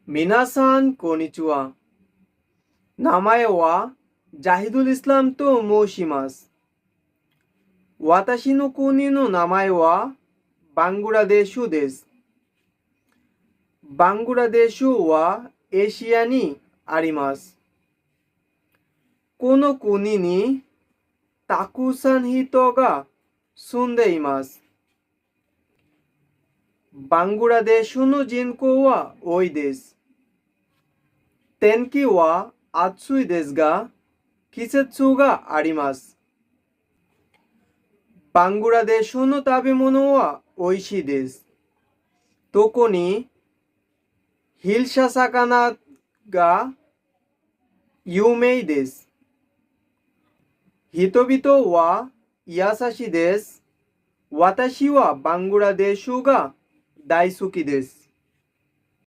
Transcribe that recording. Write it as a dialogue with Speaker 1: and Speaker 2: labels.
Speaker 1: মিনাসান কনিচুয়া নামায় ওয়া জাহিদুল ইসলাম তো মৌসিমাস ওয়াতাশি নো কুনি নো নামায় ওয়া বাংলাদেশু দেশ বাংলাদেশু ওয়া এশিয়ানি আরিমাস কোনো কুনি নি তাকুসান হিতো গা সুন্দেইমাস বাংলাদেশু নো জিনকো ওয়া ওই দেশ তেনকি ওয়া আতসুই দেশ গা কিসেৎসু গা আরিমাস বাংলাদেশু নো তাবেমোনো ওয়া ওইশি দেশ তোকোনি হিলসা সাকানা গা ইউমেই দেশ হিতোবিতো ওয়া ইয়াসাশি দেশ ওয়াতাশি ওয়া বাংলাদেশু গা দাইসুকি দেশ